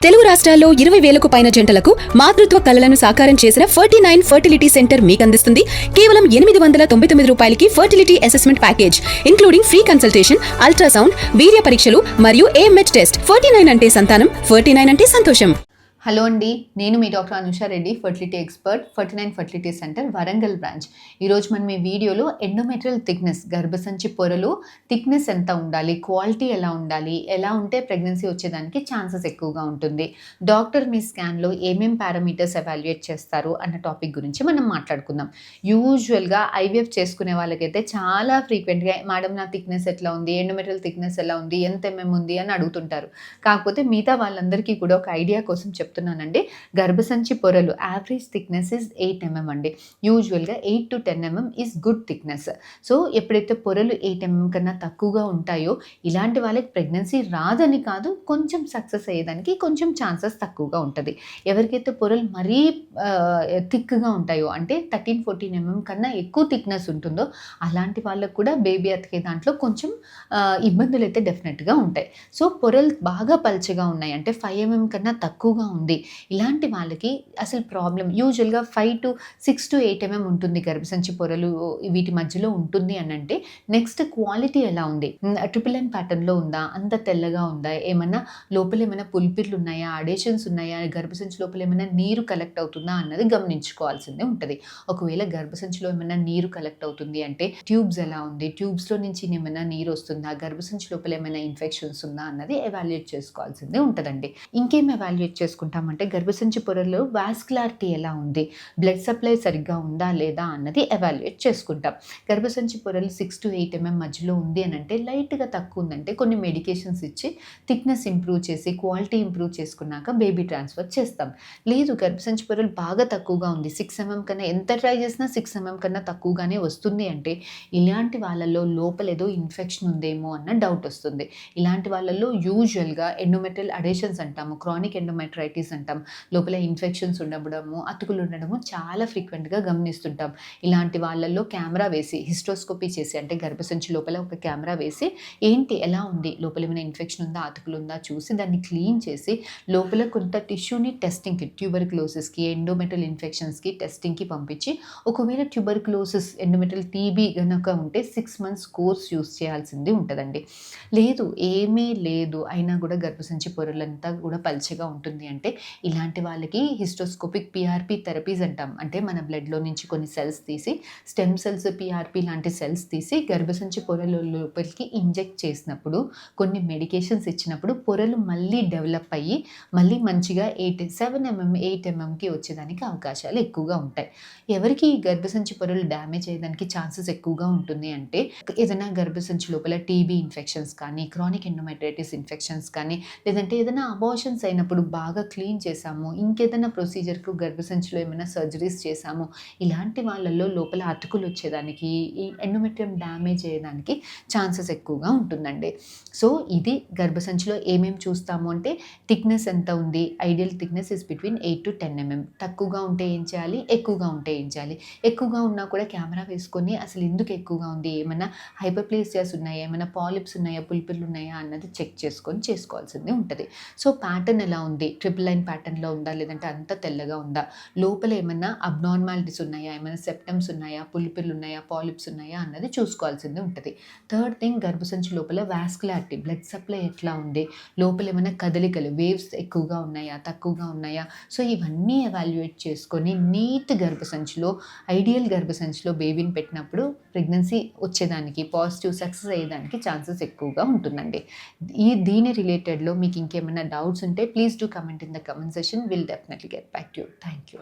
తెలుగు రాష్ట్రాల్లో 20,000కు పైన జంటలకు మాతృత్వ కలలను సాకారం చేసిన 49 ఫర్టిలిటీ సెంటర్ మీకు అందిస్తుంది కేవలం 899 రూపాయలకి fertility assessment package including free consultation, ultrasound, వీర్య పరీక్షలు మరియు AMH టెస్ట్. 49 అంటే సంతానం, 49 అంటే సంతోషం. హలో అండి, నేను మీ doctor Anusha Reddy, fertility expert, 49 fertility centre, Warangal branch. ఈరోజు మనం ఈ వీడియోలో ఎండోమెట్రియల్ థిక్నెస్, గర్భసంచి పొరలు థిక్నెస్ ఎంత ఉండాలి, క్వాలిటీ ఎలా ఉండాలి, ఎలా ఉంటే ప్రెగ్నెన్సీ వచ్చేదానికి ఛాన్సెస్ ఎక్కువగా ఉంటుంది, డాక్టర్ మీ స్కాన్లో ఏమేం పారామీటర్స్ ఎవాల్యుయేట్ చేస్తారు అన్న టాపిక్ గురించి మనం మాట్లాడుకుందాం. యూజువల్గా IVF చేసుకునే వాళ్ళకైతే చాలా ఫ్రీక్వెంట్గా మేడం నా థిక్నెస్ ఎట్లా ఉంది, ఎండోమెట్రియల్ థిక్నెస్ ఎలా ఉంది, ఎంత ఉంది అని అడుగుతుంటారు. కాకపోతే మిగతా వాళ్ళందరికీ కూడా ఒక ఐడియా కోసం చెప్తున్నానండి. గర్భసంచి పొరలు యావరేజ్ థిక్నెస్ ఇస్ 8 mm అండి. యూజువల్గా 8 to 10 mm is good thickness. So ఎప్పుడైతే పొరలు 8 mm కన్నా తక్కువగా ఉంటాయో ఇలాంటి వాళ్ళకి ప్రెగ్నెన్సీ రాదని కాదు, కొంచెం సక్సెస్ అయ్యేదానికి కొంచెం ఛాన్సెస్ తక్కువగా ఉంటుంది. ఎవరికైతే పొరలు మరీ థిక్గా ఉంటాయో అంటే 13-14 mm కన్నా ఎక్కువ థిక్నెస్ ఉంటుందో అలాంటి వాళ్ళకు కూడా బేబీ అతికే దాంట్లో కొంచెం ఇబ్బందులు అయితే డెఫినెట్గా ఉంటాయి. సో పొరలు బాగా పల్చగా ఉన్నాయి అంటే 5 mm కన్నా తక్కువగా ఉంది, ఇలాంటి వాళ్ళకి అసలు ప్రాబ్లం యూజువల్గా 5 to 6 to 8 mm ఉంటుంది గర్భసంచి పొరలు, వీటి మధ్యలో ఉంటుంది అని అంటే నెక్స్ట్ క్వాలిటీ ఎలా ఉంది, ట్రిపుల్ లైన్ ప్యాటర్న్లో ఉందా, అంత తెల్లగా ఉందా, ఏమన్నా లోపల ఏమైనా పుల్పిర్లు ఉన్నాయా, అడేషన్స్ ఉన్నాయా, గర్భసంచి లోపల ఏమైనా నీరు కలెక్ట్ అవుతుందా అన్నది గమనించుకోవాల్సిందే ఉంటుంది. ఒకవేళ గర్భసంచిలో ఏమైనా నీరు కలెక్ట్ అవుతుంది అంటే ట్యూబ్స్ ఎలా ఉంది, ట్యూబ్స్లో నుంచి ఏమైనా నీరు వస్తుందా, గర్భసంచి లోపల ఏమైనా ఇన్ఫెక్షన్స్ ఉందా అన్నది ఎవాల్యుయేట్ చేసుకోవాల్సిందే ఉంటుందండి. ఇంకేం ఎవాల్యుయేట్ చేసుకుంటామంటే గర్భసంచి పొరలో వాస్కులారిటీ ఎలా ఉంది, బ్లడ్ సప్లై సరిగ్గా ఉందా లేదా అన్నది ఎవాల్యుయేట్ చేసుకుంటాం. గర్భసంచి పొరలు 6 to 8 mm మధ్యలో ఉంది అని అంటే లైట్గా తక్కువ ఉందంటే కొన్ని మెడికేషన్స్ ఇచ్చి థిక్నెస్ ఇంప్రూవ్ చేసి క్వాలిటీ ఇంప్రూవ్ చేసుకున్నాక బేబీ ట్రాన్స్ఫర్ చేస్తాం. లేదు గర్భసంచి పొరలు బాగా తక్కువగా ఉంది, 6 mm కన్నా ఎంత ట్రై చేసినా 6 mm కన్నా తక్కువగానే వస్తుంది అంటే ఇలాంటి వాళ్ళల్లో లోపల ఏదో ఇన్ఫెక్షన్ ఉందేమో అన్న డౌట్ వస్తుంది. ఇలాంటి వాళ్ళల్లో యూజువల్గా ఎండోమెట్రియల్ అడేషన్స్ అంటాము, క్రానిక్ ఎండోమెట్రైటిస్ అంటాం, లోపల ఇన్ఫెక్షన్స్ ఉండడము, అతుకులు ఉండడము చాలా ఫ్రీక్వెంట్గా గమనిస్తుంటాం. ఇలాంటి వాళ్ళల్లో కెమెరా వేసి హిస్టోస్కోపీ చేసి అంటే గర్భసంచి లోపల ఒక కెమెరా వేసి ఏంటి ఎలా ఉంది, లోపల ఏమైనా ఇన్ఫెక్షన్ ఉందా, అతుకులు ఉందా చూసి దాన్ని క్లీన్ చేసి లోపల కొంత టిష్యూని టెస్టింగ్కి, ట్యూబర్క్లోసిస్కి, ఎండోమెట్రియల్ ఇన్ఫెక్షన్స్కి టెస్టింగ్కి పంపించి ఒకవేళ ట్యూబర్క్లోసిస్, ఎండోమెట్రియల్ TB కనుక ఉంటే 6 months కోర్స్ యూస్ చేయాల్సింది ఉంటుందండి. లేదు ఏమీ లేదు అయినా కూడా గర్భసంచి పొరలంతా కూడా పల్చగా ఉంటుంది అంటే ఇలాంటి వాళ్ళకి హిస్టోస్కోపిక్ PRP థెరపీస్ అంటాం. అంటే మన బ్లడ్లో నుంచి కొన్ని సెల్స్ తీసి స్టెమ్ సెల్స్, PRP లాంటి సెల్స్ తీసి గర్భసంచి పొరల లోపలికి ఇంజెక్ట్ చేసినప్పుడు కొన్ని మెడికేషన్స్ ఇచ్చినప్పుడు పొరలు మళ్ళీ డెవలప్ అయ్యి మళ్ళీ మంచిగా 7 mm 8 mmకి వచ్చేదానికి అవకాశాలు ఎక్కువగా ఉంటాయి. ఎవరికి గర్భసంచి పొరలు డ్యామేజ్ అయ్యేదానికి ఛాన్సెస్ ఎక్కువగా ఉంటుంది అంటే ఏదైనా గర్భసంచి లోపల TB ఇన్ఫెక్షన్స్ కానీ, క్రానిక్ ఎండోమెట్రైటిస్ ఇన్ఫెక్షన్స్ కానీ, లేదంటే ఏదైనా అబార్షన్స్ అయినప్పుడు బాగా క్లీన్ చేసాము, ఇంకేదైనా ప్రొసీజర్కు గర్భసంచిలో ఏమైనా సర్జరీస్ చేసాము, ఇలాంటి వాళ్ళల్లో లోపల అతుకులు వచ్చేదానికి, ఈ ఎండోమెట్రియం డ్యామేజ్ అయ్యేదానికి ఛాన్సెస్ ఎక్కువగా ఉంటుందండి. సో ఇది గర్భసంచిలో ఏమేమి చూస్తాము అంటే థిక్నెస్ ఎంత ఉంది, ideal thickness is between 8 to 10 mm. తక్కువగా ఉంటే ఏం చేయాలి, ఎక్కువగా ఉంటే ఏం చేయాలి, ఎక్కువగా ఉన్నా కూడా కెమెరా వేసుకొని అసలు ఎందుకు ఎక్కువగా ఉంది, ఏమైనా హైపర్ప్లేసియాస్ ఉన్నాయా, ఏమైనా పాలిప్స్ ఉన్నాయా, పుల్పిర్లు ఉన్నాయా అన్నది చెక్ చేసుకొని చేసుకోవాల్సింది ఉంటుంది. సో ప్యాటర్న్ ఎలా ఉంది, ట్రిపుల్ లైన్ ప్యాటర్న్లో ఉందా, లేదంటే అంత తెల్లగా ఉందా, లోపల ఏమైనా అబ్నార్మాలిటీస్ ఉన్నాయా, ఏమైనా సెప్టమ్స్ ఉన్నాయా, పుల్పిర్లు ఉన్నాయా, పాలిప్స్ ఉన్నాయా అన్నది చూసుకోవాల్సింది ఉంటుంది. థర్డ్ థింగ్ గర్భసంచి లోపల వాస్కులారిటీ, బ్లడ్ సప్లై ఎట్లా ఉంది, లోపల ఏమైనా కదలికలు, వేవ్స్ ఎక్కువగా ఉన్నాయా, తక్కువగా ఉన్నాయా, సో ఇవన్నీ ఎవాల్యుయేట్ చేసుకొని నీట్ గర్భసంచిలో, ఐడియల్ గర్భసంచిలో బేబీని పెట్టినప్పుడు ప్రెగ్నెన్సీ వచ్చేదానికి, పాజిటివ్ సక్సెస్ అయ్యేదానికి ఛాన్సెస్ ఎక్కువగా ఉంటుందండి. దీని రిలేటెడ్లో మీకు ఇంకేమైనా డౌట్స్ ఉంటే please do comment in the comment section. We'll definitely get back to you. Thank you.